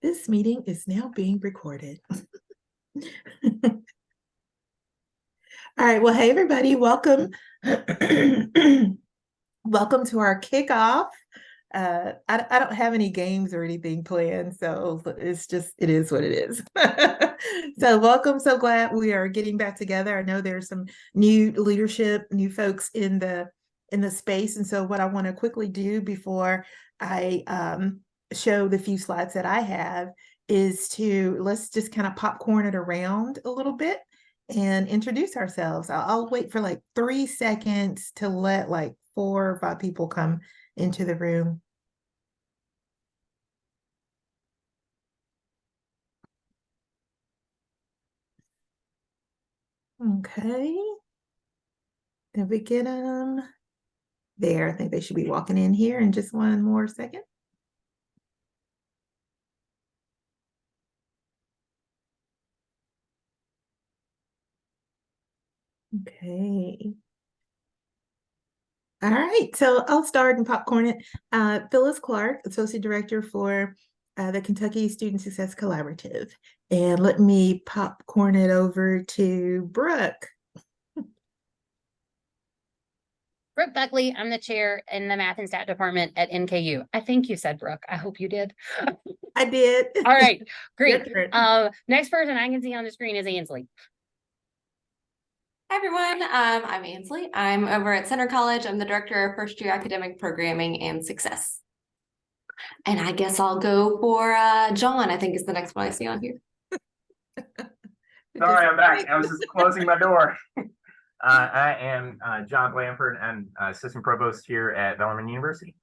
This meeting is now being recorded. All right, well, hey, everybody, welcome. Welcome to our kickoff. I don't have any games or anything planned, so it is what it is. So welcome, so glad we are getting back together. I know there's some new leadership, new folks in the space, and so what I want to quickly do before I show the few slides that I have is let's just kind of popcorn it around a little bit and introduce ourselves. I'll wait for like 3 seconds to let like 4 or 5 people come into the room. Okay. Did we get them? There, I think they should be walking in here in just one more second. Okay. All right, so I'll start and popcorn it. Phyllis Clark, Associate Director for the Kentucky Student Success Collaborative. And let me popcorn it over to Brooke. Brooke Buckley, I'm the chair in the math and stat department at NKU. I think you said Brooke. I hope you did. I did. All right, great. Next person I can see on the screen is Ansley. Hi everyone, I'm Ansley. I'm over at Center College. I'm the director of first year academic programming and success. And I guess I'll go for John, I think is the next one I see on here. Sorry, I'm back. I was just closing my door. I am John Blanford. I'm assistant provost here at Bellarmine University.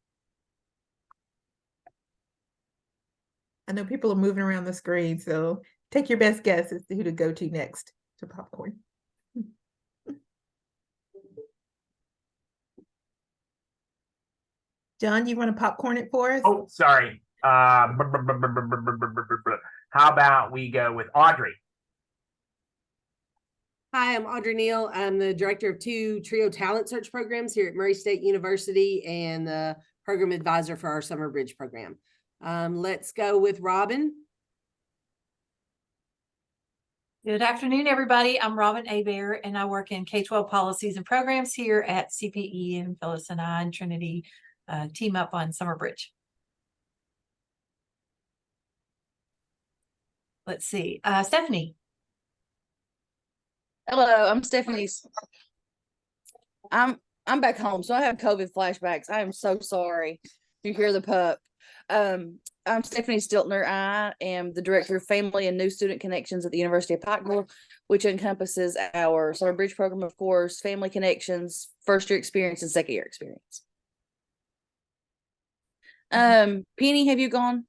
I know people are moving around the screen, so take your best guess as to who to go to next to popcorn. John, you want to popcorn it for us? Oh, sorry. How about we go with Audrey? Hi, I'm Audrey Neal. I'm the director of 2 TRIO talent search programs here at Murray State University and the program advisor for our Summer Bridge program. Let's go with Robin. Good afternoon, everybody. I'm Robin Abear, and I work in K-12 policies and programs here at CPE, and Phyllis and I and Trinity team up on Summer Bridge. Let's see. Stephanie. Hello, I'm Stephanie. I'm back home, so I have COVID flashbacks. I am so sorry to hear the pup. I'm Stephanie Stiltner. I am the director of Family and New Student Connections at the University of Pikeville, which encompasses our Summer Bridge program, of course, Family Connections, first year experience, and second year experience. Penny, have you gone?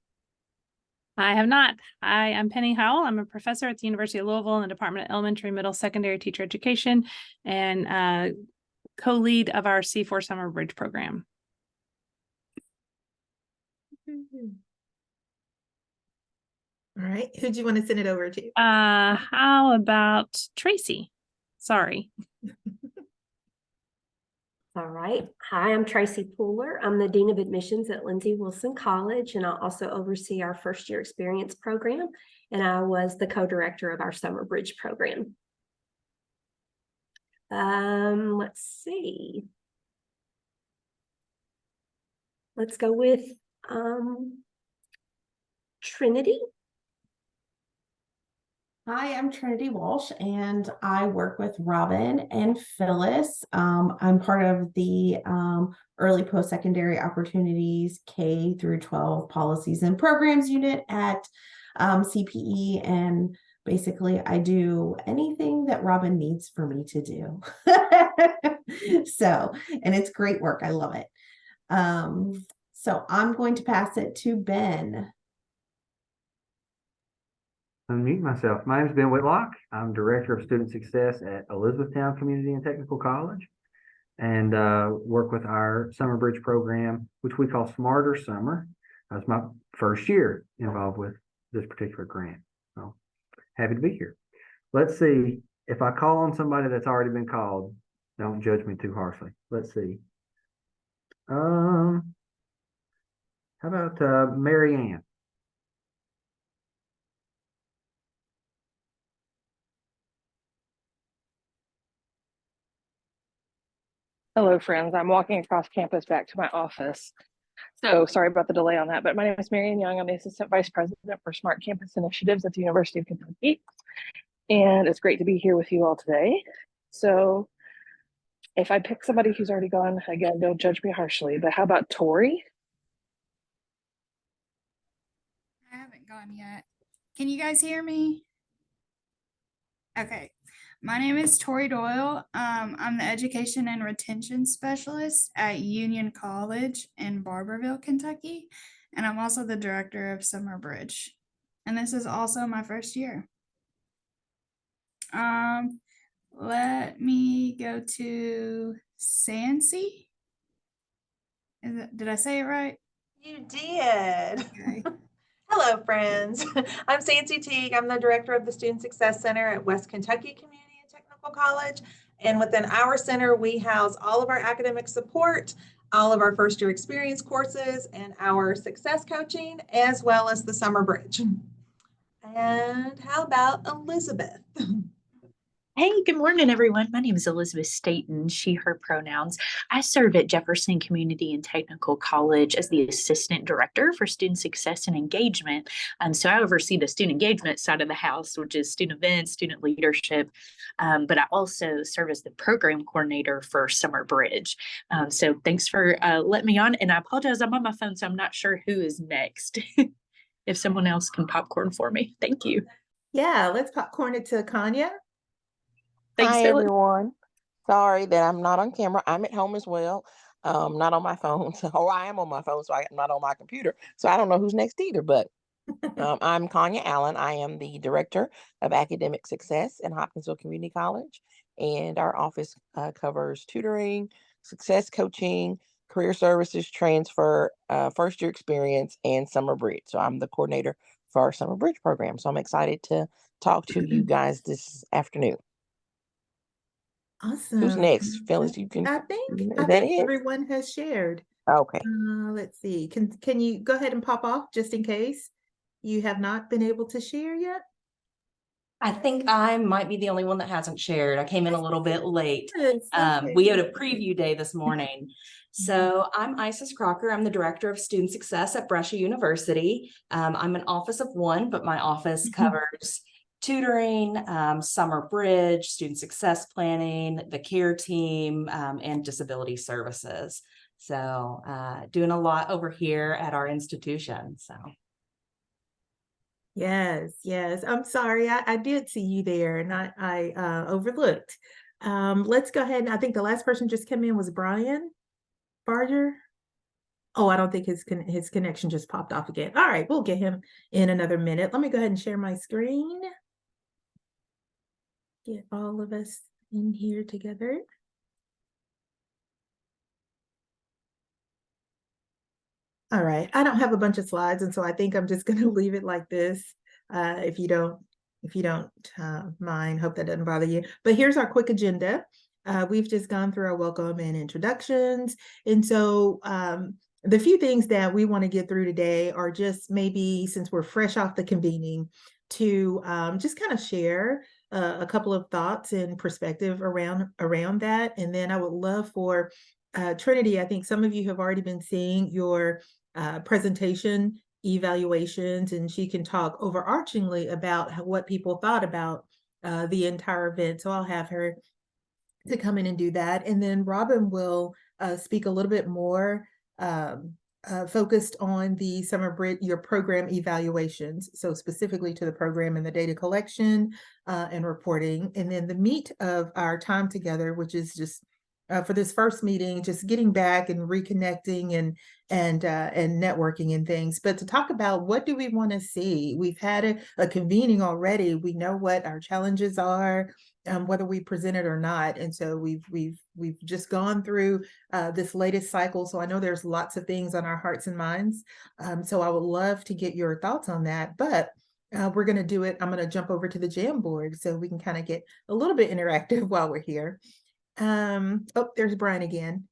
I have not. I am Penny Howell. I'm a professor at the University of Louisville in the Department of Elementary, Middle, Secondary Teacher Education, and co-lead of our C4 Summer Bridge program. All right, who do you want to send it over to? How about Tracy? Sorry. All right. Hi, I'm Tracy Pooler. I'm the Dean of Admissions at Lindsey Wilson College, and I also oversee our first year experience program, and I was the co-director of our Summer Bridge program. Let's see. Let's go with Trinity. Hi, I'm Trinity Walsh, and I work with Robin and Phyllis. I'm part of the early post-secondary opportunities K through 12 policies and programs unit at CPE, and basically I do anything that Robin needs for me to do. And it's great work. I love it. So I'm going to pass it to Ben. Unmute myself. My name is Ben Whitlock. I'm Director of Student Success at Elizabethtown Community and Technical College, and work with our Summer Bridge program, which we call Smarter Summer. That's my first year involved with this particular grant. So happy to be here. Let's see. If I call on somebody that's already been called, don't judge me too harshly. Let's see. How about Mary Ann? Hello, friends. I'm walking across campus back to my office. So sorry about the delay on that, but my name is Marion Young. I'm the Assistant Vice President for Smart Campus Initiatives at the University of Kentucky. And it's great to be here with you all today. So if I pick somebody who's already gone, again, don't judge me harshly, but how about Tori? I haven't gone yet. Can you guys hear me? Okay. My name is Tori Doyle. I'm the Education and Retention Specialist at Union College in Barberville, Kentucky. And I'm also the director of Summer Bridge. And this is also my first year. Let me go to Sancy. Did I say it right? You did. Okay. Hello, friends. I'm Sancy Teague. I'm the director of the Student Success Center at West Kentucky Community and Technical College. And within our center, we house all of our academic support, all of our first year experience courses, and our success coaching, as well as the Summer Bridge. And how about Elizabeth? Hey, good morning, everyone. My name is Elizabeth Staten, she, her pronouns. I serve at Jefferson Community and Technical College as the Assistant Director for Student Success and Engagement. And so I oversee the student engagement side of the house, which is student events, student leadership. But I also serve as the Program Coordinator for Summer Bridge. So thanks for letting me on. And I apologize, I'm on my phone, so I'm not sure who is next. If someone else can popcorn for me. Thank you. Yeah, let's popcorn it to Kanya. Thanks, Hi, Phyllis. everyone. Sorry that I'm not on camera. I'm at home as well. Not on my phone. Or I am on my phone, so I'm not on my computer. So I don't know who's next either, but I'm Kanya Allen. I am the Director of Academic Success in Hopkinsville Community College. And our office covers tutoring, success coaching, career services, transfer, first year experience, and Summer Bridge. So I'm the coordinator for our Summer Bridge program. So I'm excited to talk to you guys this afternoon. Awesome. Who's next? Phyllis, you can. I think Is that it? everyone has shared. Okay. Let's see. Can you go ahead and pop off just in case you have not been able to share yet? I think I might be the only one that hasn't shared. I came in a little bit late. Yes, okay. We had a preview day this morning. So I'm Isis Crocker. I'm the Director of Student Success at Brescia University. I'm an office of one, but my office covers tutoring, Summer Bridge, student success planning, the care team, and disability services. So doing a lot over here at our institution. So. Yes, yes. I'm sorry. I did see you there and I overlooked. Let's go ahead. I think the last person just came in was Brian Barger. Oh, I don't think his connection just popped off again. All right, we'll get him in another minute. Let me go ahead and share my screen. Get all of us in here together. All right, I don't have a bunch of slides, and so I think I'm just going to leave it like this. If you don't mind, hope that doesn't bother you. But here's our quick agenda. We've just gone through our welcome and introductions, and so the few things that we want to get through today are just maybe, since we're fresh off the convening, to just kind of share a couple of thoughts and perspective around that, and then I would love for Trinity. I think some of you have already been seeing your presentation evaluations, and she can talk overarchingly about what people thought about the entire event. So I'll have her to come in and do that. And then Robin will speak a little bit more focused on the Summer Bridge, your program evaluations. So specifically to the program and the data collection and reporting. And then the meat of our time together, which is just for this first meeting, just getting back and reconnecting and networking and things. But to talk about what do we want to see? We've had a convening already. We know what our challenges are, whether we present it or not. And so we've just gone through this latest cycle. So I know there's lots of things on our hearts and minds. So I would love to get your thoughts on that. But we're going to do it. I'm going to jump over to the Jamboard so we can kind of get a little bit interactive while we're here. Oh, there's Brian again.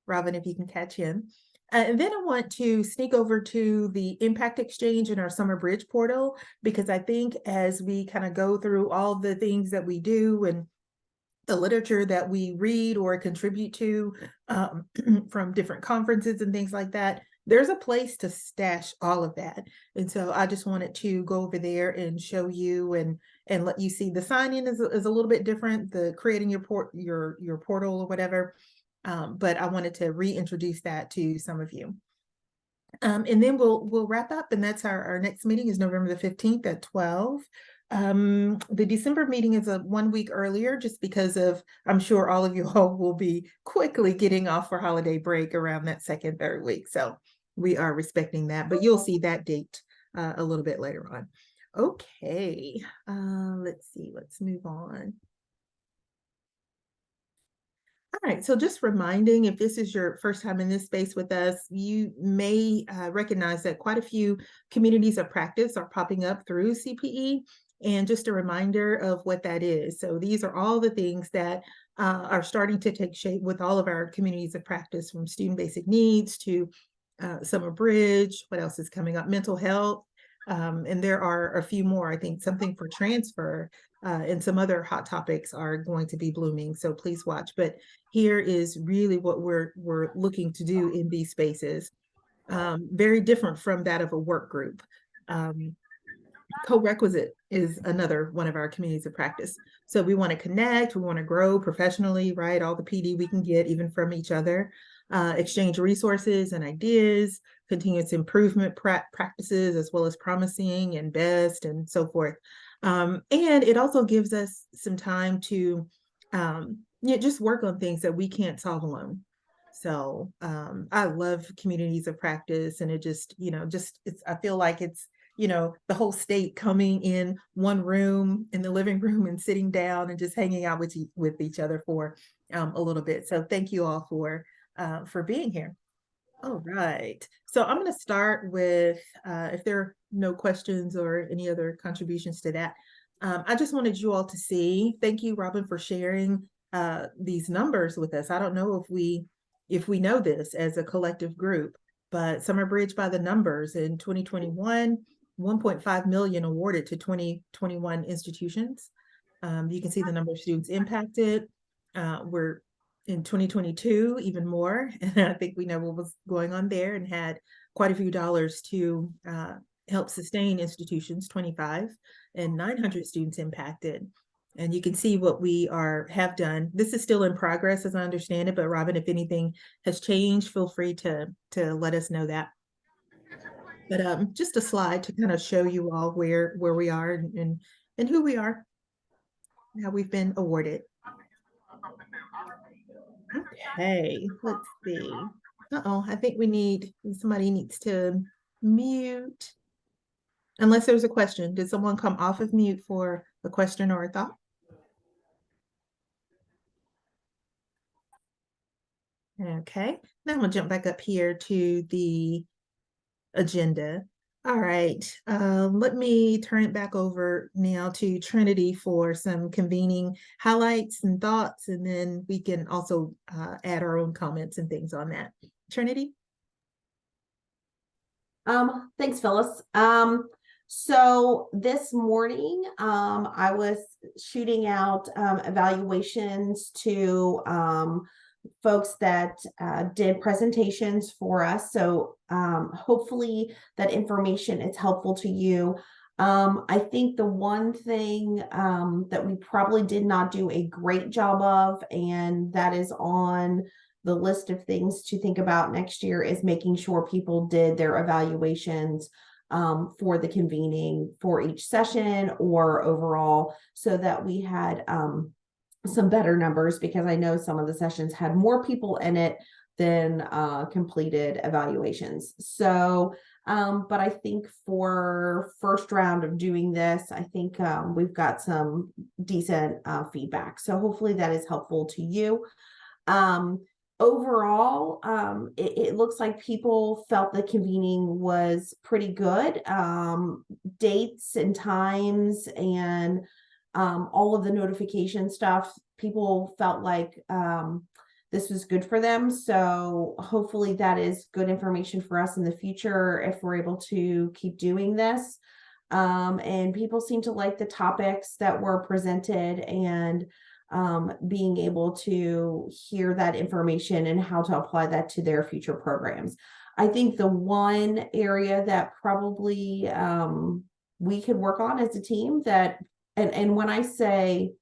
Robin, if you can catch him. And then I want to sneak over to the Impact Exchange in our Summer Bridge portal, because I think as we kind of go through all the things that we do and the literature that we read or contribute to from different conferences and things like that, there's a place to stash all of that. And so I just wanted to go over there and show you and let you see. The sign in is a little bit different, the creating your portal or whatever. But I wanted to reintroduce that to some of you. And then we'll wrap up, and that's our next meeting is November the 15th at 12. The December meeting is 1 week earlier, just because of, I'm sure all of you all will be quickly getting off for holiday break around that second, third week. So we are respecting that, but you'll see that date a little bit later on. Okay, let's see, let's move on. All right, so just reminding, if this is your first time in this space with us, you may recognize that quite a few communities of practice are popping up through CPE. And just a reminder of what that is. So these are all the things that are starting to take shape with all of our communities of practice, from student basic needs to Summer Bridge. What else is coming up? Mental health. And there are a few more. I think something for transfer and some other hot topics are going to be blooming. So please watch. But here is really what we're looking to do in these spaces. Very different from that of a work group. Co-requisite is another one of our communities of practice. So we want to connect, we want to grow professionally, right? All the PD we can get even from each other, exchange resources and ideas, continuous improvement practices, as well as promising and best and so forth. And it also gives us some time to just work on things that we can't solve alone. So I love communities of practice, and it just, I feel like it's, the whole state coming in one room, in the living room, and sitting down and just hanging out with each other for a little bit. So thank you all for being here. All right. So I'm going to start with, if there are no questions or any other contributions to that, I just wanted you all to see, thank you, Robin, for sharing these numbers with us. I don't know if we know this as a collective group, but Summer Bridge by the numbers in 2021, 1.5 million awarded to 2021 institutions. You can see the number of students impacted. We're in 2022, even more. And I think we know what was going on there, and had quite a few dollars to help sustain institutions, 25, and 900 students impacted. And you can see what we have done. This is still in progress, as I understand it, but Robin, if anything has changed, feel free to let us know that. But just a slide to kind of show you all where we are and who we are, how we've been awarded. Okay, let's see. I think somebody needs to mute. Unless there's a question. Did someone come off of mute for a question or a thought? Okay, now I'm gonna jump back up here to the agenda. All right, let me turn it back over now to Trinity for some convening highlights and thoughts, and then we can also add our own comments and things on that. Trinity? Thanks, Phyllis. So this morning, I was shooting out evaluations to folks that did presentations for us. So hopefully that information is helpful to you. I think the one thing that we probably did not do a great job of, and that is on the list of things to think about next year, is making sure people did their evaluations for the convening for each session or overall, so that we had some better numbers, because I know some of the sessions had more people in it than completed evaluations. So, but I think for first round of doing this, I think we've got some decent feedback. So hopefully that is helpful to you. Overall, it looks like people felt the convening was pretty good. Dates and times and all of the notification stuff, people felt like this was good for them. So hopefully that is good information for us in the future if we're able to keep doing this. And people seem to like the topics that were presented, and being able to hear that information and how to apply that to their future programs. I think the one area that probably we could work on as a team that, and when I say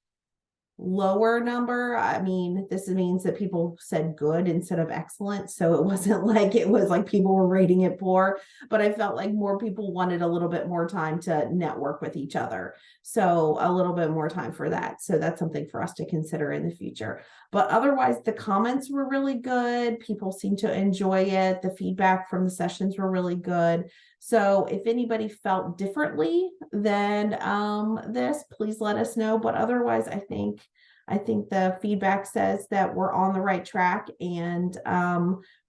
lower number, I mean, this means that people said good instead of excellent. So it wasn't like it was like people were rating it poor, but I felt like more people wanted a little bit more time to network with each other. So a little bit more time for that. So that's something for us to consider in the future. But otherwise, the comments were really good. People seemed to enjoy it. The feedback from the sessions were really good. So if anybody felt differently than this, please let us know. But otherwise, I think the feedback says that we're on the right track, and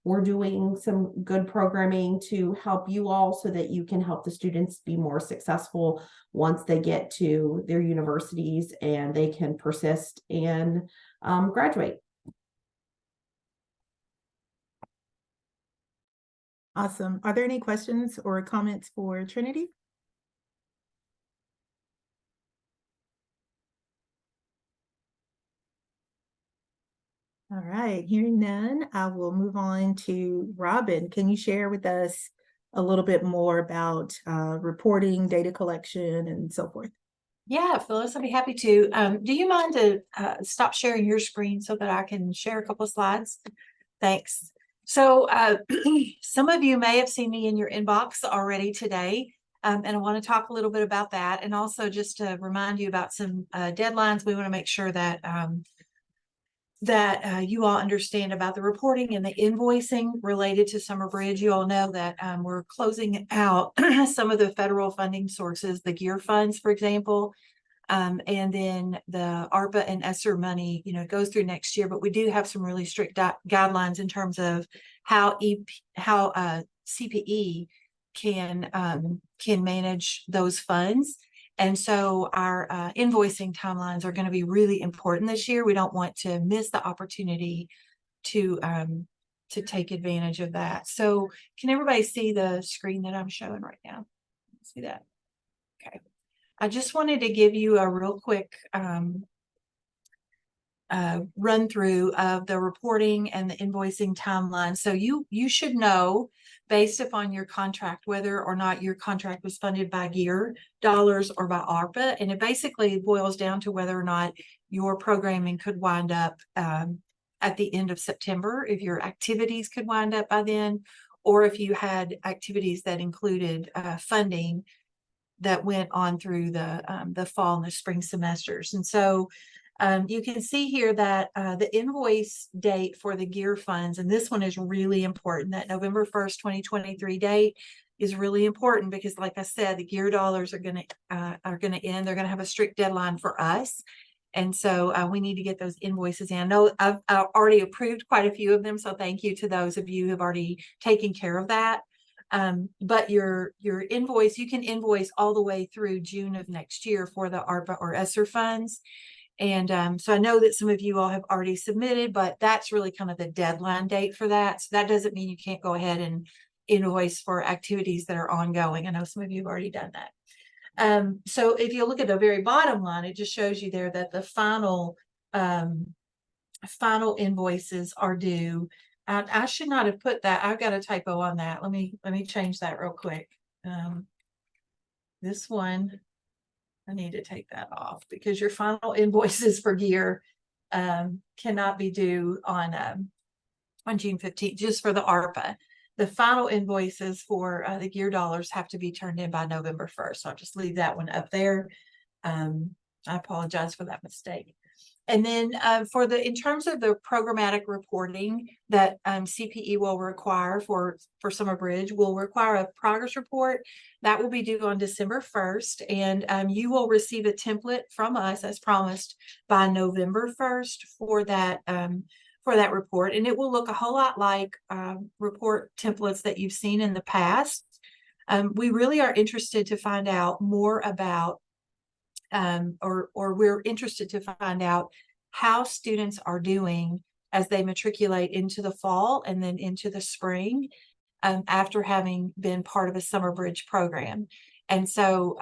we're doing some good programming to help you all so that you can help the students be more successful once they get to their universities and they can persist and graduate. Awesome. Are there any questions or comments for Trinity? All right, hearing none, I will move on to Robin. Can you share with us a little bit more about reporting, data collection, and so forth? Yeah, Phyllis, I'd be happy to. Do you mind to stop sharing your screen so that I can share a couple of slides? Thanks. So some of you may have seen me in your inbox already today, and I want to talk a little bit about that, and also just to remind you about some deadlines. We want to make sure that you all understand about the reporting and the invoicing related to Summer Bridge. You all know that we're closing out some of the federal funding sources, the GEAR funds, for example, and then the ARPA and ESSER money, goes through next year. But we do have some really strict guidelines in terms of how CPE can manage those funds. And so our invoicing timelines are going to be really important this year. We don't want to miss the opportunity to take advantage of that. So can everybody see the screen that I'm showing right now? See that? Okay. I just wanted to give you a real quick run through of the reporting and the invoicing timeline. So you should know, based upon your contract, whether or not your contract was funded by GEAR dollars or by ARPA. And it basically boils down to whether or not your programming could wind up at the end of September, if your activities could wind up by then, or if you had activities that included funding that went on through the fall and the spring semesters. And so you can see here that the invoice date for the GEAR funds, and this one is really important, that November 1st, 2023 date is really important because, like I said, the GEAR dollars are going to end. They're going to have a strict deadline for us. And so we need to get those invoices in. I know I've already approved quite a few of them, so thank you to those of you who have already taken care of that. But your invoice, you can invoice all the way through June of next year for the ARPA or ESSER funds. And so I know that some of you all have already submitted, but that's really kind of the deadline date for that. So that doesn't mean you can't go ahead and invoice for activities that are ongoing. I know some of you have already done that. So if you look at the very bottom line, it just shows you there that the final invoices are due. I should not have put that. I've got a typo on that. Let me change that real quick. This one, I need to take that off because your final invoices for GEAR cannot be due on June 15th, just for the ARPA. The final invoices for the GEAR dollars have to be turned in by November 1st. So I'll just leave that one up there. I apologize for that mistake. And then in terms of the programmatic reporting that CPE will require for Summer Bridge, will require a progress report that will be due on December 1st. And you will receive a template from us as promised by November 1st for that report. And it will look a whole lot like report templates that you've seen in the past. We really are interested to find out more about or we're interested to find out how students are doing as they matriculate into the fall and then into the spring after having been part of a Summer Bridge program. And so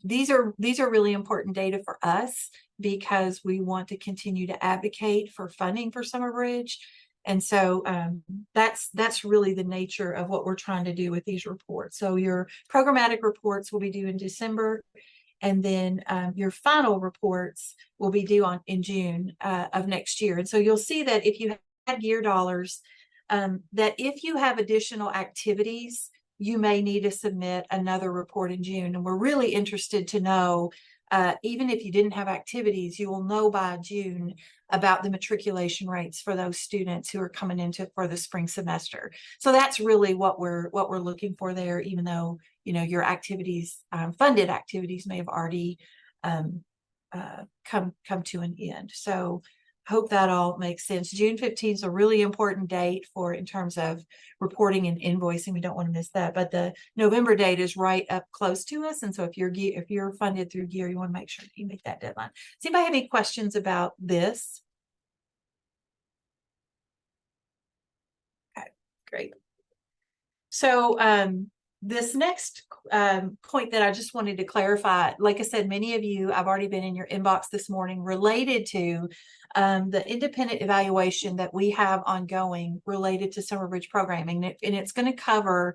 these are really important data for us because we want to continue to advocate for funding for Summer Bridge. And so that's really the nature of what we're trying to do with these reports. So your programmatic reports will be due in December, and then your final reports will be due in June of next year. And so you'll see that if you had gear dollars, that if you have additional activities, you may need to submit another report in June. And we're really interested to know, even if you didn't have activities, you will know by June about the matriculation rates for those students who are coming into for the spring semester. So that's really what we're looking for there, even though, you know, your activities, funded activities may have already come to an end. So hope that all makes sense. June 15th is a really important date in terms of reporting and invoicing. We don't want to miss that. But the November date is right up close to us. And so if you're funded through GEAR, you want to make sure you make that deadline. Does anybody have any questions about this? Okay, great. So this next point that I just wanted to clarify, like I said, many of you, I've already been in your inbox this morning related to the independent evaluation that we have ongoing related to Summer Bridge programming. And it's going to cover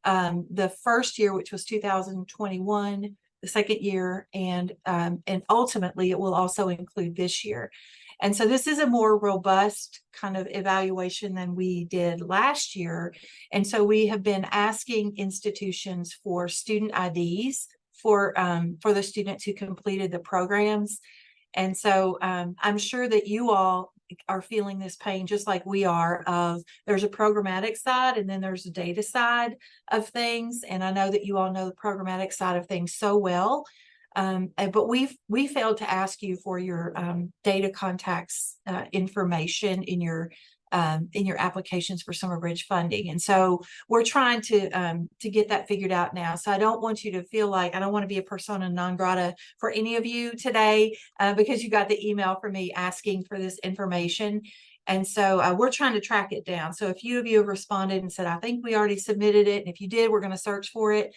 the first year, which was 2021, the second year, and ultimately it will also include this year. And so this is a more robust kind of evaluation than we did last year. And so we have been asking institutions for student IDs for the students who completed the programs. And so I'm sure that you all are feeling this pain just like we are of there's a programmatic side and then there's a data side of things. And I know that you all know the programmatic side of things so well. But we failed to ask you for your data contacts information in your applications for Summer Bridge funding. And so we're trying to get that figured out now. So I don't want you to feel like, I don't want to be a persona non grata for any of you today because you got the email from me asking for this information. And so we're trying to track it down. So a few of you have responded and said, I think we already submitted it. And if you did, we're going to search for it.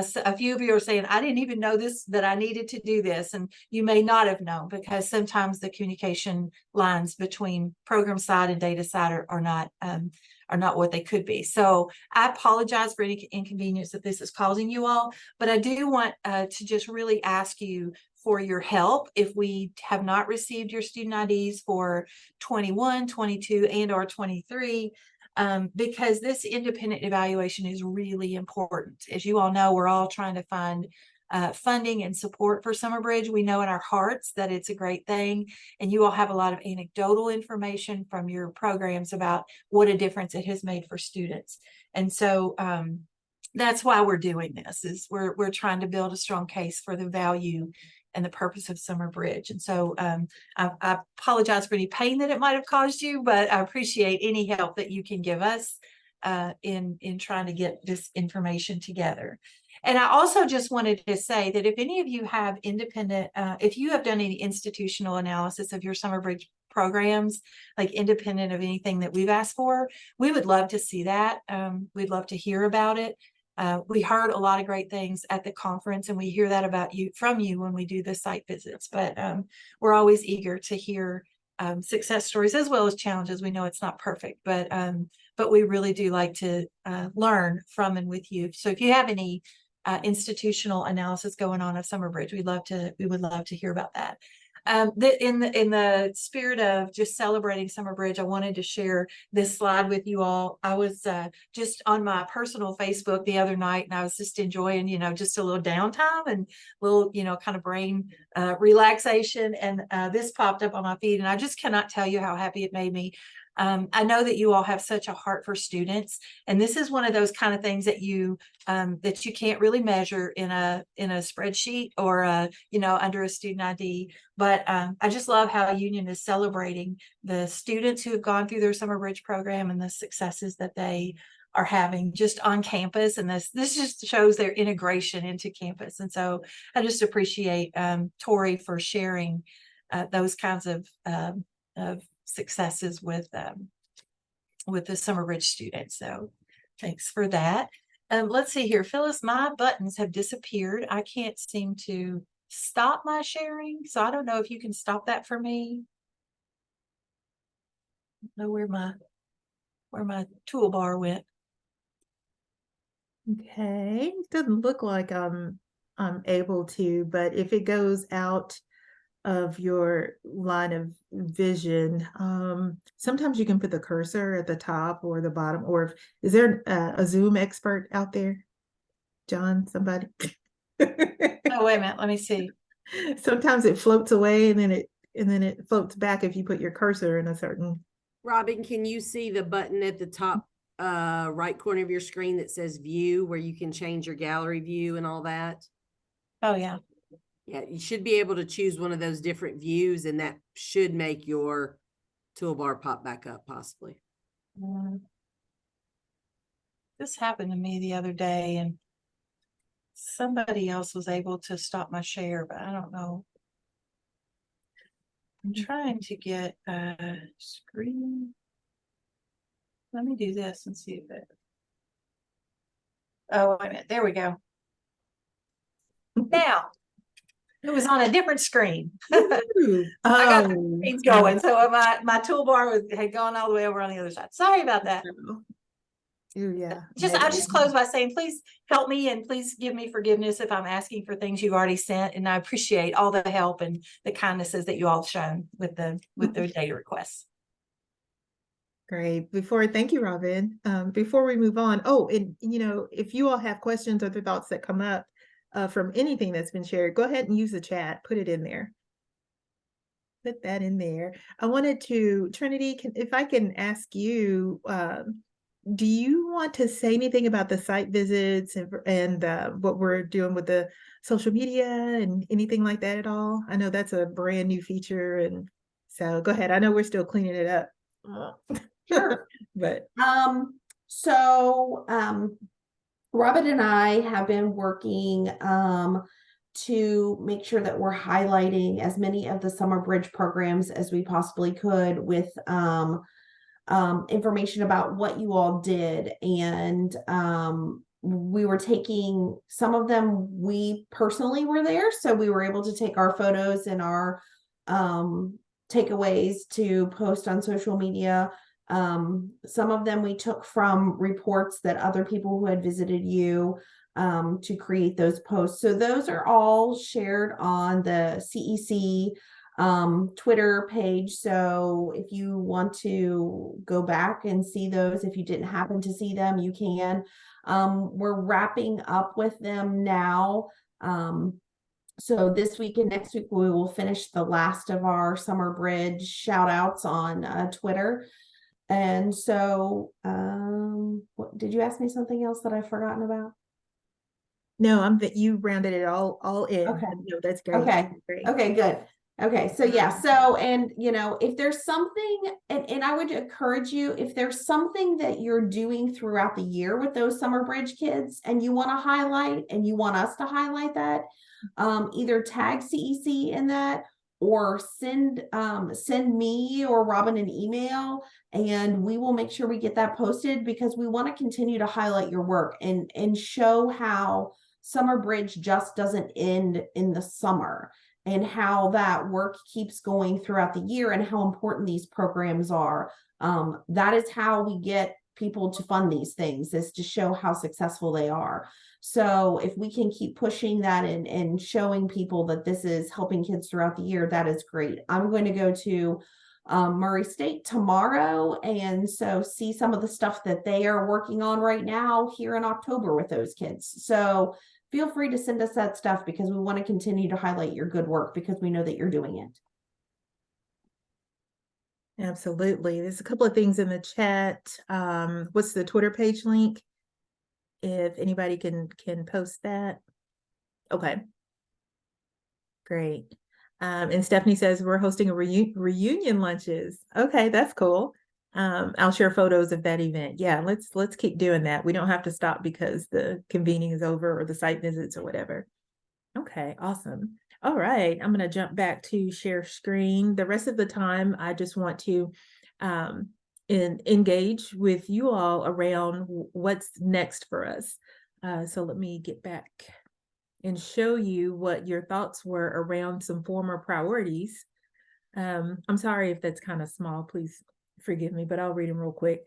So a few of you are saying, I didn't even know that I needed to do this. And you may not have known because sometimes the communication lines between program side and data side are not what they could be. So I apologize for any inconvenience that this is causing you all, but I do want to just really ask you for your help if we have not received your student IDs for 21, 22, and or 23. Because this independent evaluation is really important. As you all know, we're all trying to find funding and support for Summer Bridge. We know in our hearts that it's a great thing, and you all have a lot of anecdotal information from your programs about what a difference it has made for students. And so that's why we're doing this, is we're trying to build a strong case for the value and the purpose of Summer Bridge. And so I apologize for any pain that it might have caused you, but I appreciate any help that you can give us in trying to get this information together. And I also just wanted to say that if any of you have independent, if you have done any institutional analysis of your Summer Bridge programs, like independent of anything that we've asked for, we would love to see that. We'd love to hear about it. We heard a lot of great things at the conference, and we hear that from you when we do the site visits. But we're always eager to hear success stories as well as challenges. We know it's not perfect, but we really do like to learn from and with you. So if you have any institutional analysis going on of Summer Bridge, we would love to hear about that. In the spirit of just celebrating Summer Bridge, I wanted to share this slide with you all. I was just on my personal Facebook the other night, and I was just enjoying, just a little downtime and a little, kind of brain relaxation. And this popped up on my feed, and I just cannot tell you how happy it made me. I know that you all have such a heart for students, and this is one of those kind of things that you can't really measure in a spreadsheet or under a student ID. But I just love how Union is celebrating the students who have gone through their Summer Bridge program and the successes that they are having just on campus. And this just shows their integration into campus. And so I just appreciate Tori for sharing those kinds of successes with the Summer Bridge students. So thanks for that. Let's see here, Phyllis, my buttons have disappeared. I can't seem to stop my sharing, so I don't know if you can stop that for me. I don't know where my toolbar went. Okay, doesn't look like I'm able to, but if it goes out of your line of vision, sometimes you can put the cursor at the top or the bottom, or is there a Zoom expert out there? John, somebody? Oh, wait a minute, let me see. Sometimes it floats away and then it floats back if you put your cursor in a certain. Robin, can you see the button at the top right corner of your screen that says view, where you can change your gallery view and all that? Oh, yeah. Yeah, you should be able to choose one of those different views, and that should make your toolbar pop back up possibly. This happened to me the other day, and somebody else was able to stop my share, but I don't know. I'm trying to get a screen. Let me do this and see if it. Oh, wait a minute. There we go. Now, it was on a different screen. I got the screens going, so my toolbar had gone all the way over on the other side. Sorry about that. Ooh, yeah. I'll just close by saying, please help me and please give me forgiveness if I'm asking for things you've already sent. And I appreciate all the help and the kindnesses that you all have shown with the data requests. Great. Thank you, Robin. Before we move on, and if you all have questions or thoughts that come up from anything that's been shared, go ahead and use the chat, put it in there. Put that in there. I wanted to, Trinity, if I can ask you, do you want to say anything about the site visits and what we're doing with the social media and anything like that at all? I know that's a brand new feature, and so go ahead. I know we're still cleaning it up. Sure. But Robin and I have been working to make sure that we're highlighting as many of the summer bridge programs as we possibly could with information about what you all did. And we were taking some of them, we personally were there, so we were able to take our photos and our takeaways to post on social media. Some of them we took from reports that other people who had visited you to create those posts. So those are all shared on the CEC Twitter page. So if you want to go back and see those, if you didn't happen to see them, you can. We're wrapping up with them now. So this week and next week, we will finish the last of our summer bridge shout outs on Twitter. And so, did you ask me something else that I've forgotten about? No, you rounded it all in. Okay. No, that's great. Okay. Great. Okay, good. Okay, so yeah, and if there's something, and I would encourage you, if there's something that you're doing throughout the year with those summer bridge kids and you want to highlight and you want us to highlight that, either tag CEC in that or send me or Robin an email, and we will make sure we get that posted, because we want to continue to highlight your work and show how summer bridge just doesn't end in the summer, and how that work keeps going throughout the year and how important these programs are. That is how we get people to fund these things, is to show how successful they are. So if we can keep pushing that and showing people that this is helping kids throughout the year, that is great. I'm going to go to Murray State tomorrow, and so see some of the stuff that they are working on right now here in October with those kids. So feel free to send us that stuff, because we want to continue to highlight your good work, because we know that you're doing it. Absolutely. There's a couple of things in the chat. What's the Twitter page link? If anybody can post that. Okay. Great. And Stephanie says we're hosting a reunion lunches. Okay, that's cool. I'll share photos of that event. Yeah, let's keep doing that. We don't have to stop because the convening is over or the site visits or whatever. Okay, awesome. All right, I'm going to jump back to share screen. The rest of the time, I just want to engage with you all around what's next for us. So let me get back and show you what your thoughts were around some former priorities. I'm sorry if that's kind of small, please forgive me, but I'll read them real quick.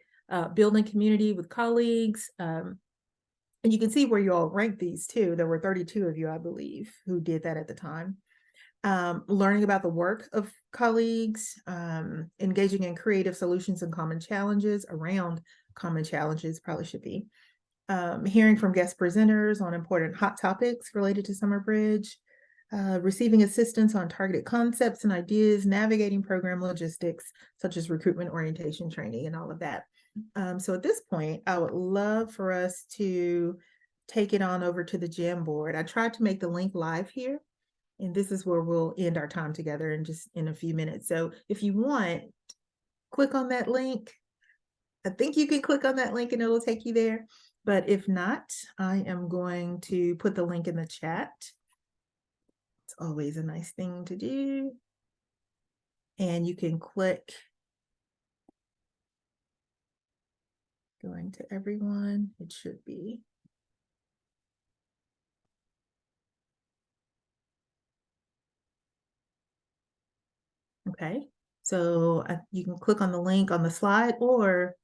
Building community with colleagues. And you can see where you all ranked these too. There were 32 of you, I believe, who did that at the time. Learning about the work of colleagues, engaging in creative solutions and common challenges around common challenges, probably should be. Hearing from guest presenters on important hot topics related to Summer Bridge, receiving assistance on targeted concepts and ideas, navigating program logistics, such as recruitment, orientation, training, and all of that. So at this point, I would love for us to take it on over to the Jamboard. I tried to make the link live here, and this is where we'll end our time together in a few minutes. So if you want, click on that link. I think you can click on that link and it'll take you there. But if not, I am going to put the link in the chat. It's always a nice thing to do. And you can click going to everyone. It should be. Okay, so you can click on the link on the slide or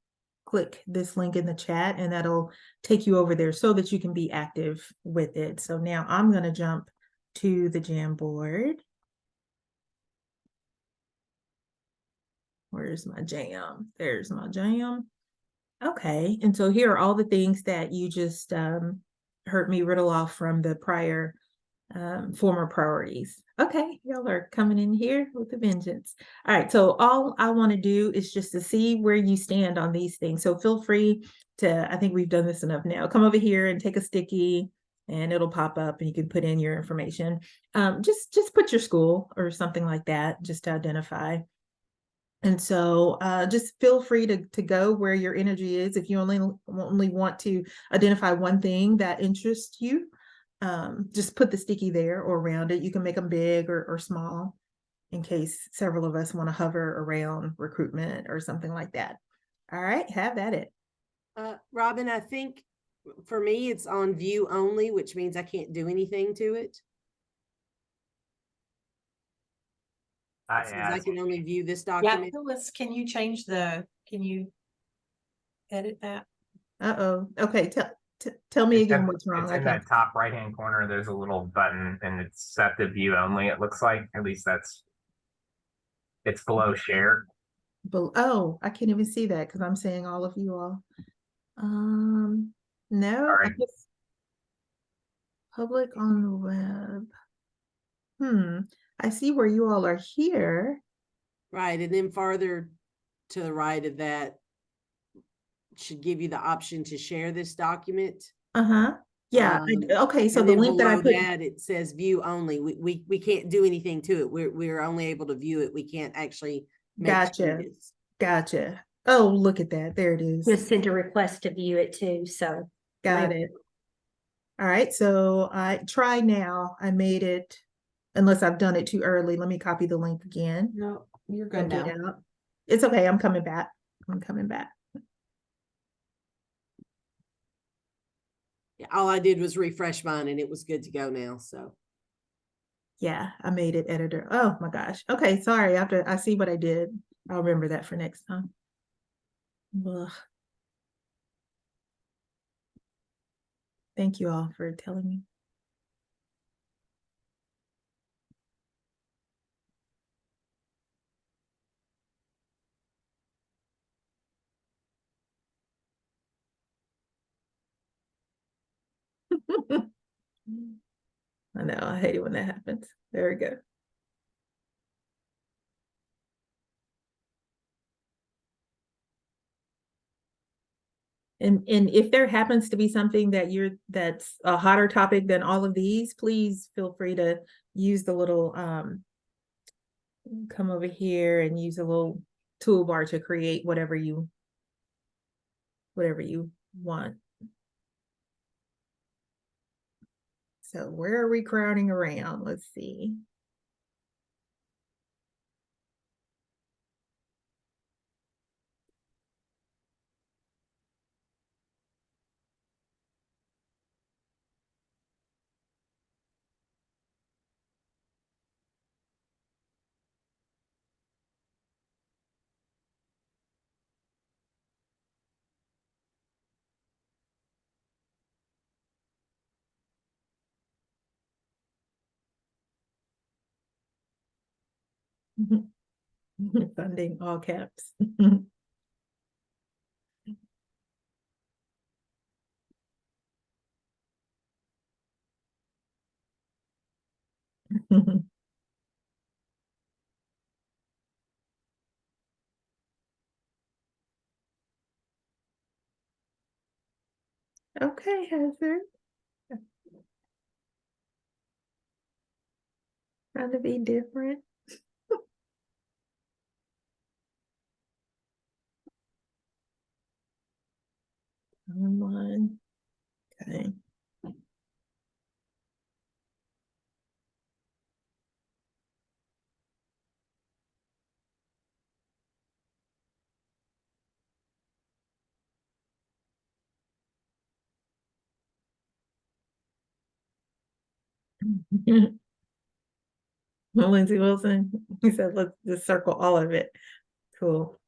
click this link in the chat and that'll take you over there so that you can be active with it. So now I'm going to jump to the Jamboard. Where's my jam? There's my jam. Okay, and so here are all the things that you just heard me riddle off from the prior former priorities. Okay, y'all are coming in here with a vengeance. All right, so all I want to do is just to see where you stand on these things. So feel free to, I think we've done this enough now, come over here and take a sticky and it'll pop up and you can put in your information. Just put your school or something like that just to identify. And so just feel free to go where your energy is. If you only want to identify one thing that interests you, just put the sticky there or around it. You can make them big or small in case several of us want to hover around recruitment or something like that. All right, have at it. Robin, I think for me, it's on view only, which means I can't do anything to it. I can only view this document. Yeah, Phyllis, can you edit that? Uh-oh. Okay, tell me again what's wrong. It's in that top right-hand corner. There's a little button and it's set to view only. It looks like, at least it's below share. Oh, I can't even see that because I'm saying all of you all. No, I guess public on the web. I see where you all are here. Right, and then farther to the right of that should give you the option to share this document. Yeah. Okay. So the link that I put, it says view only. We can't do anything to it. We're only able to view it. We can't actually make changes. Gotcha. Oh, look at that. There it is. Just sent a request to view it too. So got it. All right. So I try now. I made it. Unless I've done it too early. Let me copy the link again. No, you're good now. It's okay. I'm coming back. Yeah, all I did was refresh mine and it was good to go now. So yeah, I made it editor. Oh my gosh. Okay, sorry. After I see what I did, I'll remember that for next time. Ugh. Thank you all for telling me. I know, I hate it when that happens. There we go. And if there happens to be something that's a hotter topic than all of these, please feel free to use the little come over here and use a little toolbar to create whatever you want. So where are we crowding around? Let's see. Funding, all caps. Okay, Heather. Trying to be different. Online. Okay. Lindsay Wilson, he said, let's just circle all of it. Cool.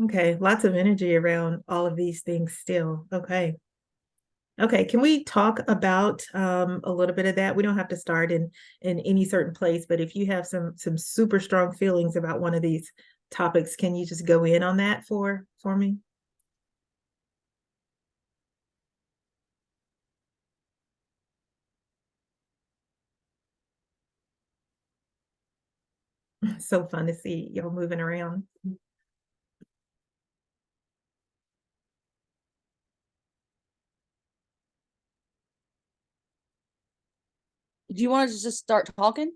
Okay, lots of energy around all of these things still. Okay. Okay, can we talk about a little bit of that? We don't have to start in any certain place, but if you have some super strong feelings about one of these topics, can you just go in on that for me? So fun to see y'all moving around. Do you want to just start talking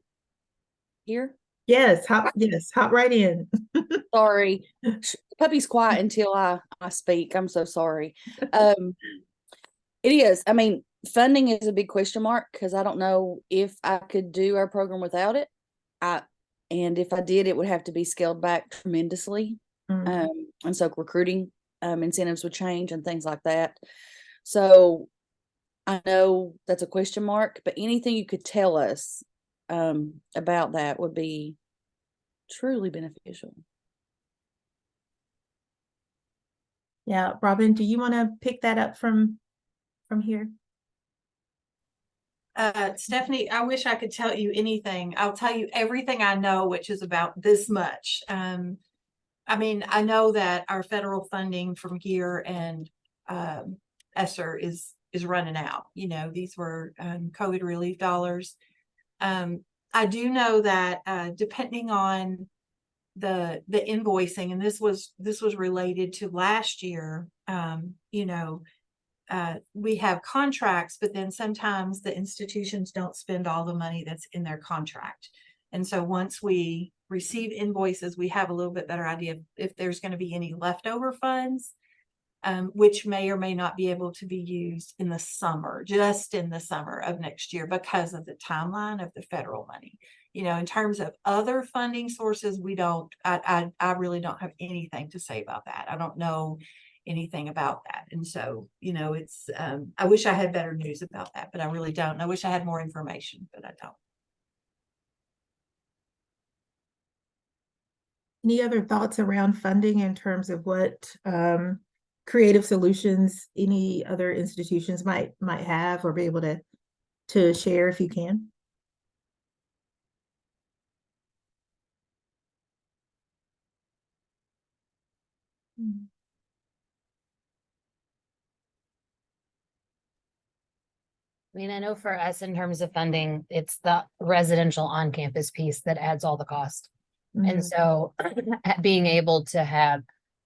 here? Yes, hop right in. Sorry. Puppy's quiet until I speak. I'm so sorry. It is. I mean, funding is a big question mark because I don't know if I could do our program without it. And if I did, it would have to be scaled back tremendously. And so recruiting incentives would change and things like that. So I know that's a question mark, but anything you could tell us about that would be truly beneficial. Yeah, Robin, do you want to pick that up from here? Stephanie, I wish I could tell you anything. I'll tell you everything I know, which is about this much. I mean, I know that our federal funding from GEAR and ESSER is running out. You know, these were COVID relief dollars. I do know that depending on the invoicing, and this was related to last year, you know, we have contracts, but then sometimes the institutions don't spend all the money that's in their contract. And so once we receive invoices, we have a little bit better idea if there's going to be any leftover funds, which may or may not be able to be used in the summer, just in the summer of next year because of the timeline of the federal money. You know, in terms of other funding sources, I really don't have anything to say about that. I don't know anything about that. And so, you know, it's, I wish I had better news about that, but I really don't. I wish I had more information, but I don't. Any other thoughts around funding in terms of what creative solutions any other institutions might have or be able to share if you can? I mean, I know for us in terms of funding, it's the residential on-campus piece that adds all the cost. And so being able to have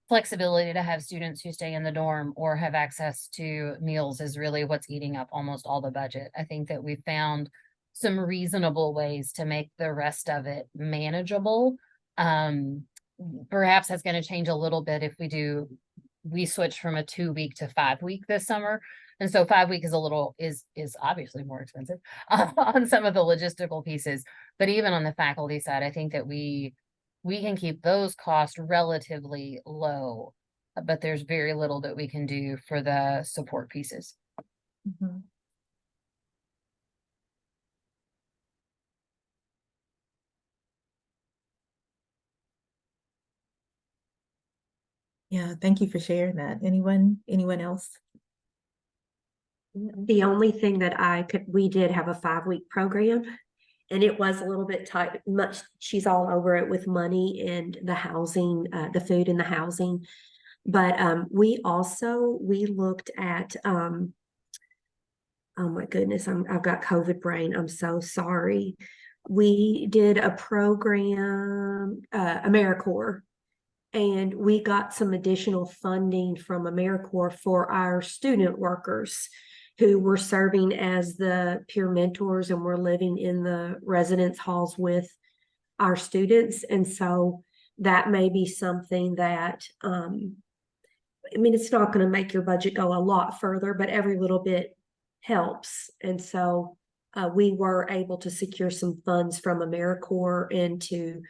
flexibility to have students who stay in the dorm or have access to meals is really what's eating up almost all the budget. I think that we found some reasonable ways to make the rest of it manageable. Perhaps that's going to change a little bit if we switch from a 2-week to 5-week this summer. And so 5-week is obviously more expensive on some of the logistical pieces. But even on the faculty side, I think that we can keep those costs relatively low, but there's very little that we can do for the support pieces. Yeah, thank you for sharing that. Anyone else? The only thing that we did have a 5-week program, And it was a little bit tight, much, she's all over it with money and the housing, the food and the housing. But we looked at, oh my goodness, I've got COVID brain. I'm so sorry. We did a program, AmeriCorps, and we got some additional funding from AmeriCorps for our student workers who were serving as the peer mentors and were living in the residence halls with our students. And so that may be something that, I mean, it's not going to make your budget go a lot further, but every little bit helps. And so we were able to secure some funds from AmeriCorps and to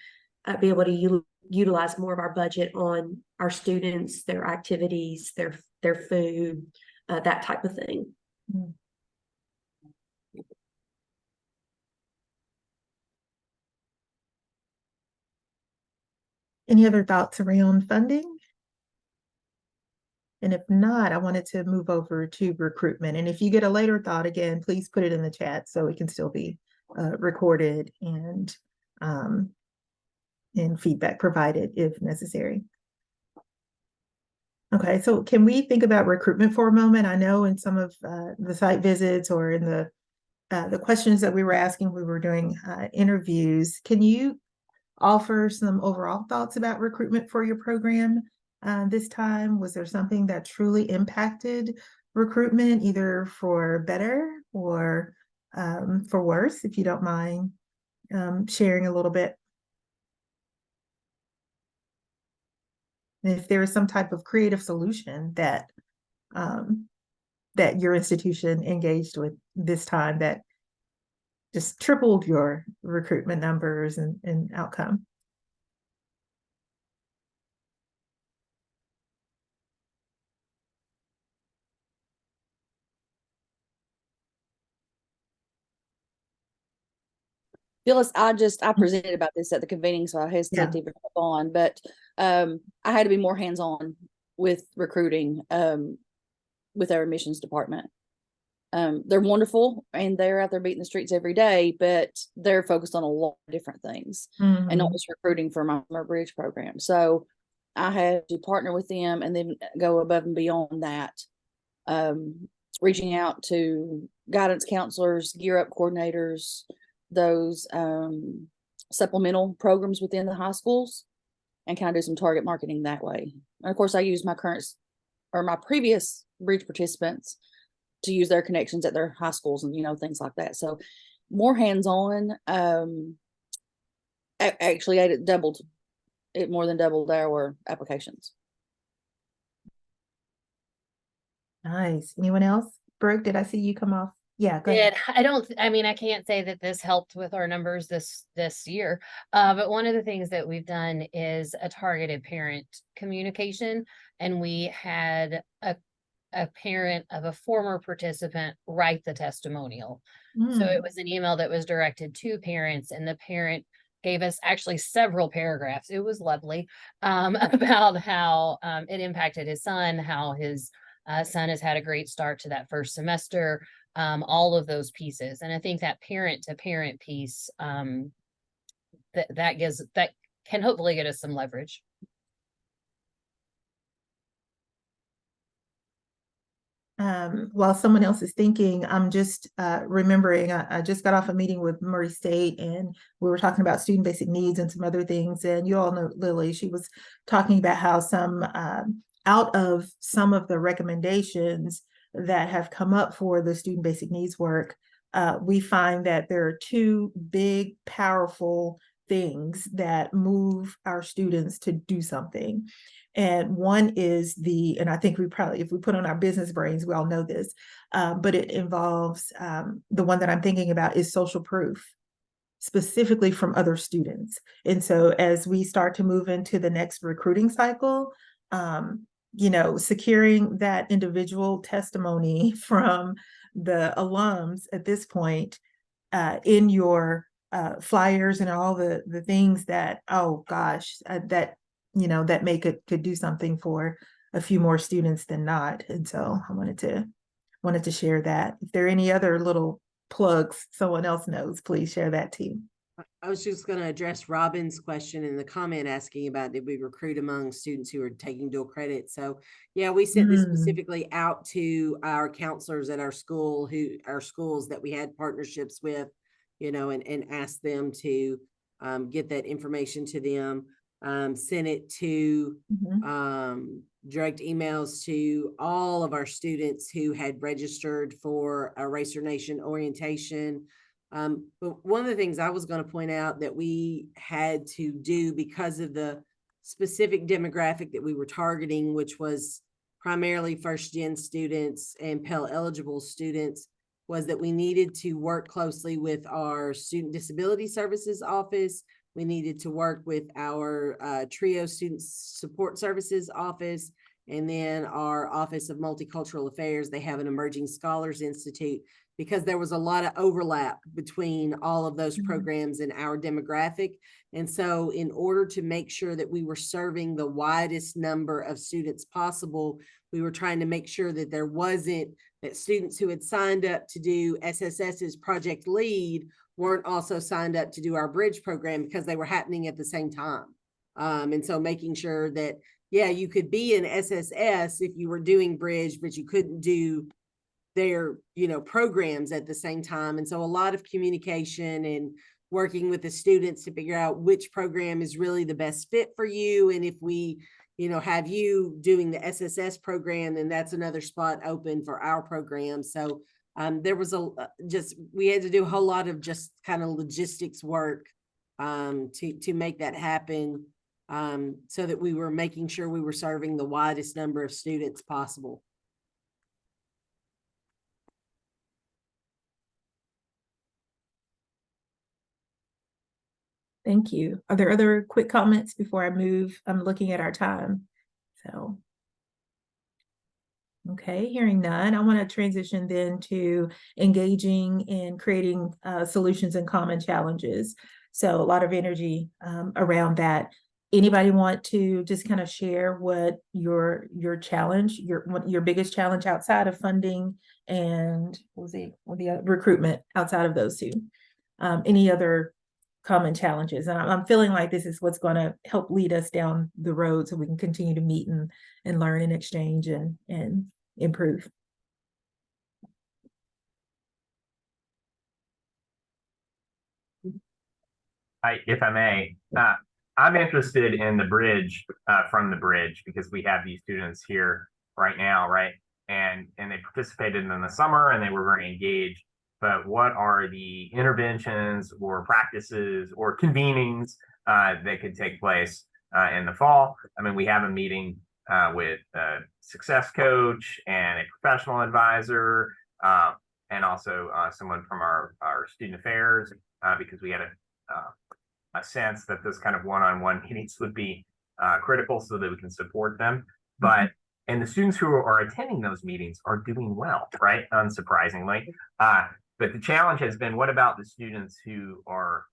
be able to utilize more of our budget on our students, their activities, their food, that type of thing. Any other thoughts around funding? And if not, I wanted to move over to recruitment. And if you get a later thought, again, please put it in the chat so it can still be recorded and feedback provided if necessary. Okay, so can we think about recruitment for a moment? I know in some of the site visits or in the questions that we were asking, we were doing interviews. Can you offer some overall thoughts about recruitment for your program this time? Was there something that truly impacted recruitment, either for better or for worse, if you don't mind sharing a little bit? And if there is some type of creative solution that that your institution engaged with this time that just tripled your recruitment numbers and outcome. Phyllis, I presented about this at the convening, so I hesitate to even hop on, but I had to be more hands-on with recruiting with our admissions department. They're wonderful and they're out there beating the streets every day, but they're focused on a lot of different things and not just recruiting for my Summer Bridge program. So I had to partner with them and then go above and beyond that, reaching out to guidance counselors, Gear Up coordinators, those supplemental programs within the high schools, and kind of do some target marketing that way. And of course, I use my previous Bridge participants to use their connections at their high schools and, things like that. So more hands-on, actually it more than doubled our applications. Nice. Anyone else? Brooke, did I see you come off? Yeah, go ahead. I can't say that this helped with our numbers this year. But one of the things that we've done is a targeted parent communication. And we had a parent of a former participant write the testimonial. So it was an email that was directed to parents, and the parent gave us actually several paragraphs. It was lovely, about how it impacted his son, how his son has had a great start to that first semester, all of those pieces. And I think that parent to parent piece, that can hopefully get us some leverage. While someone else is thinking, I'm just remembering, I just got off a meeting with Murray State and we were talking about student basic needs and some other things. And you all know Lily, she was talking about how some out of some of the recommendations that have come up for the student basic needs work, we find that there are two big, powerful things that move our students to do something. And one is and I think we probably, if we put on our business brains, we all know this, but it involves, the one that I'm thinking about is social proof, specifically from other students. And so as we start to move into the next recruiting cycle, securing that individual testimony from the alums at this point in your flyers and all the things that, oh gosh, that could do something for a few more students than not. And so I wanted to share that. If there are any other little plugs someone else knows, please share that too. I was just going to address Robin's question in the comment asking about did we recruit among students who are taking dual credit. So yeah, we sent this specifically out to our counselors at our schools that we had partnerships with, you know, and asked them to get that information to them. Sent it to direct emails to all of our students who had registered for a Racer Nation orientation. But one of the things I was going to point out that we had to do because of the specific demographic that we were targeting, which was primarily first gen students and Pell eligible students, was that we needed to work closely with our Student Disability Services office. We needed to work with our TRIO Student Support Services office, and then our Office of Multicultural Affairs. They have an Emerging Scholars Institute, because there was a lot of overlap between all of those programs and our demographic. And so in order to make sure that we were serving the widest number of students possible, we were trying to make sure that there wasn't that students who had signed up to do SSS's Project Lead weren't also signed up to do our bridge program, because they were happening at the same time. And so making sure that, yeah, you could be in SSS if you were doing bridge, but you couldn't do their, you know, programs at the same time. And so a lot of communication and working with the students to figure out which program is really the best fit for you. And if we, you know, have you doing the SSS program, then that's another spot open for our program. So there was we had to do a whole lot of just kind of logistics work to make that happen, so that we were making sure we were serving the widest number of students possible. Thank you. Are there other quick comments before I move? I'm looking at our time. So, okay, hearing none, I want to transition then to engaging in creating solutions and common challenges. So a lot of energy around that. Anybody want to just kind of share what your challenge, your biggest challenge outside of funding and the recruitment outside of those two? Any other common challenges? And I'm feeling like this is what's going to help lead us down the road so we can continue to meet and learn and exchange and improve. If I may, I'm interested in the bridge, from the bridge, because we have these students here right now, right? And they participated in the summer and they were very engaged. But what are the interventions or practices or convenings that could take place in the fall? I mean, we have a meeting with a success coach and a professional advisor, and also someone from our student affairs, because we had a sense that this kind of one-on-one meetings would be critical so that we can support them. But and the students who are attending those meetings are doing well, right? Unsurprisingly. But the challenge has been, what about the students who are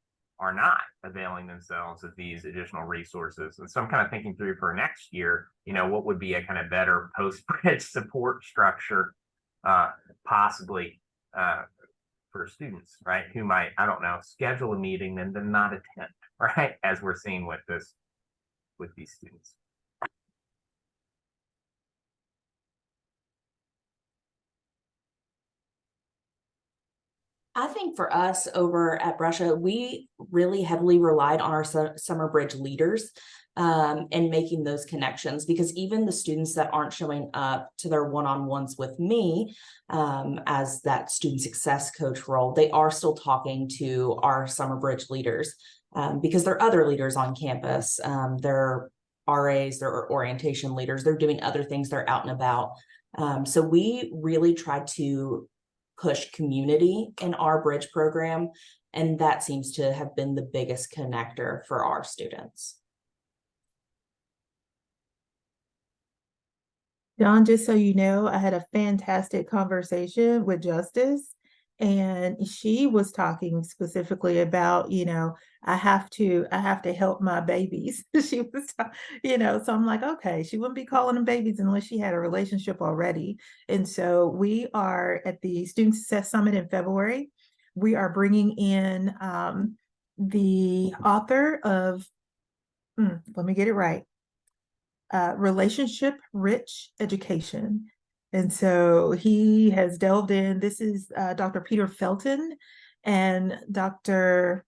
not availing themselves of these additional resources? And so I'm kind of thinking through for next year, you know, what would be a kind of better post-bridge support structure, possibly for students, right? Who might, I don't know, schedule a meeting and then not attend, right? As we're seeing with these students. I think for us over at Brescia, we really heavily relied on our summer bridge leaders and making those connections, because even the students that aren't showing up to their one-on-ones with me as that student success coach role, they are still talking to our summer bridge leaders because there are other leaders on campus. They're RAs, they're orientation leaders, they're doing other things, they're out and about. So we really try to push community in our bridge program, and that seems to have been the biggest connector for our students. John, just so you know, I had a fantastic conversation with Justice, and she was talking specifically about, you know, I have to help my babies. She was, you know, so I'm like, okay, she wouldn't be calling them babies unless she had a relationship already. And so we are at the Student Success Summit in February. we are bringing in the author of, let me get it right, Relationship Rich Education. And so he has delved in. This is Dr. Peter Felton and Dr.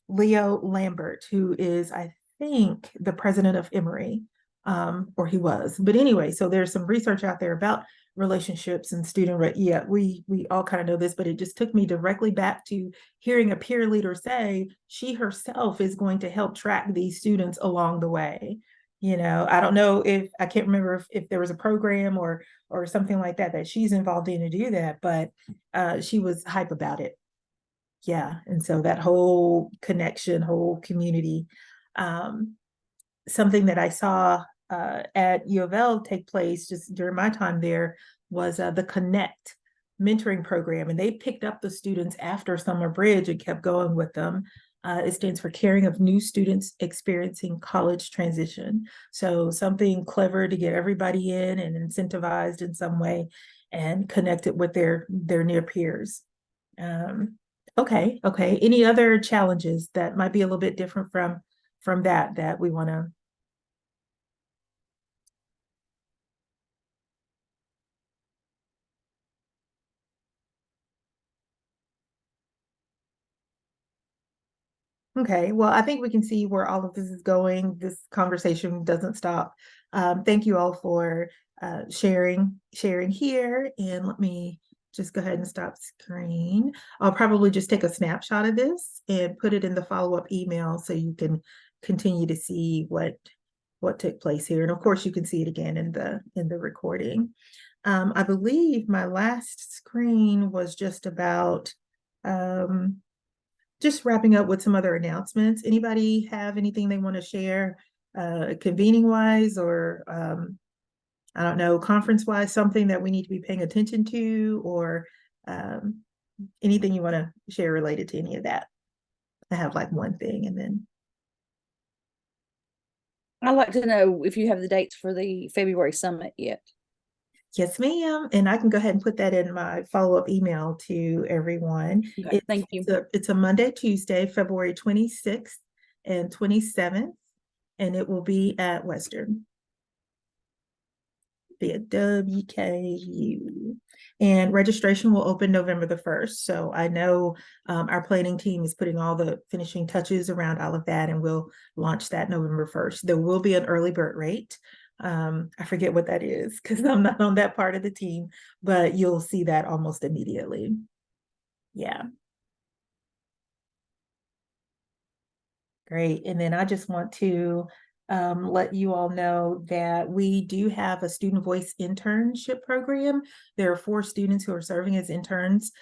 Leo Lambert, who is, I think, the president of Emory, or he was. But anyway, so there's some research out there about relationships and we all kind of know this, but it just took me directly back to hearing a peer leader say she herself is going to help track these students along the way. I don't know I can't remember if there was a program or something like that she's involved in to do that, but she was hype about it. Yeah. And so that whole connection, whole community, something that I saw at U of L take place just during my time there was the Connect mentoring program. And they picked up the students after Summer Bridge and kept going with them. It stands for Caring of New Students Experiencing College Transition. So something clever to get everybody in and incentivized in some way and connected with their near peers. Okay. Any other challenges that might be a little bit different from that we want to? Okay, well, I think we can see where all of this is going. This conversation doesn't stop. Thank you all for sharing here. And let me just go ahead and stop screen. I'll probably just take a snapshot of this and put it in the follow-up email so you can continue to see what took place here. And of course, you can see it again in the recording. I believe my last screen was just about just wrapping up with some other announcements. Anybody have anything they want to share convening wise or I don't know, conference wise, something that we need to be paying attention to, or anything you want to share related to any of that? I have like one thing and then. I'd like to know if you have the dates for the February summit yet. Yes, ma'am. And I can go ahead and put that in my follow-up email to everyone. Okay, thank you. It's a Monday, Tuesday, February 26th and 27th, and it will be at Western. Be at WKU. And registration will open November the 1st. So I know our planning team is putting all the finishing touches around all of that, and we'll launch that November 1st. There will be an early bird rate. I forget what that is because I'm not on that part of the team, but you'll see that almost immediately. Yeah. Great. And then I just want to let you all know that we do have a student voice internship program. There are 4 students who are serving as interns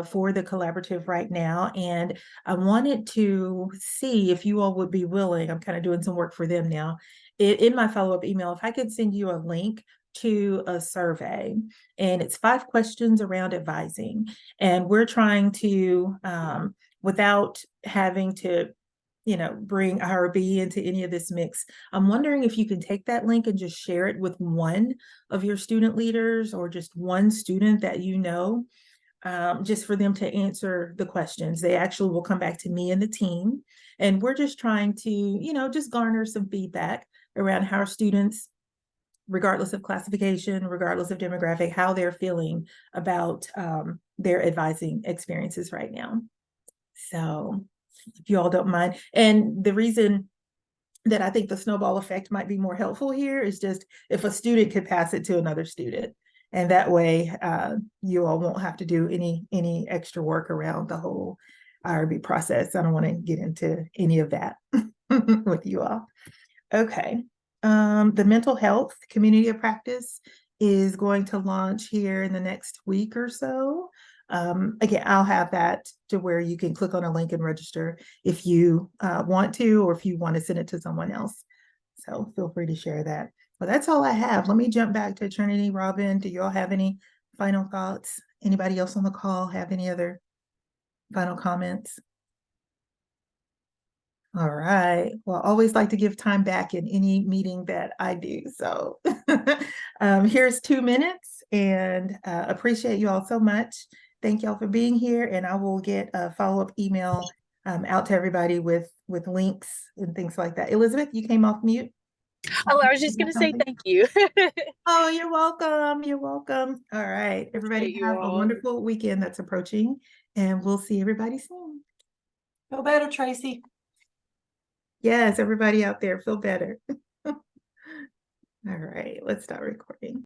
for the collaborative right now. And I wanted to see if you all would be willing, I'm kind of doing some work for them now, in my follow-up email, if I could send you a link to a survey, and it's 5 questions around advising. And we're trying to, without having to bring IRB into any of this mix, I'm wondering if you can take that link and just share it with one of your student leaders or just one student that just for them to answer the questions. They actually will come back to me and the team, and we're just trying to, just garner some feedback around how students, regardless of classification, regardless of demographic, how they're feeling about their advising experiences right now. So if you all don't mind. And the reason that I think the snowball effect might be more helpful here is just if a student could pass it to another student. And that way you all won't have to do any extra work around the whole IRB process. I don't want to get into any of that with you all. Okay. The mental health community of practice is going to launch here in the next week or so. Again, I'll have that to where you can click on a link and register if you want to, or if you want to send it to someone else. So feel free to share that. Well, that's all I have. Let me jump back to Trinity. Robin, do you all have any final thoughts? Anybody else on the call have any other final comments? All right. Well, I always like to give time back in any meeting that I do. So here's 2 minutes, and appreciate you all so much. Thank y'all for being here, and I will get a follow-up email out to everybody with links and things like that. Elizabeth, you came off mute. Oh, I was just gonna say thank you. Oh, you're welcome. You're welcome. All right. Everybody Appreciate you have a all. wonderful weekend that's approaching, and we'll see everybody soon. Feel better, Tracy. Yes, everybody out there, feel better. All right, let's start recording.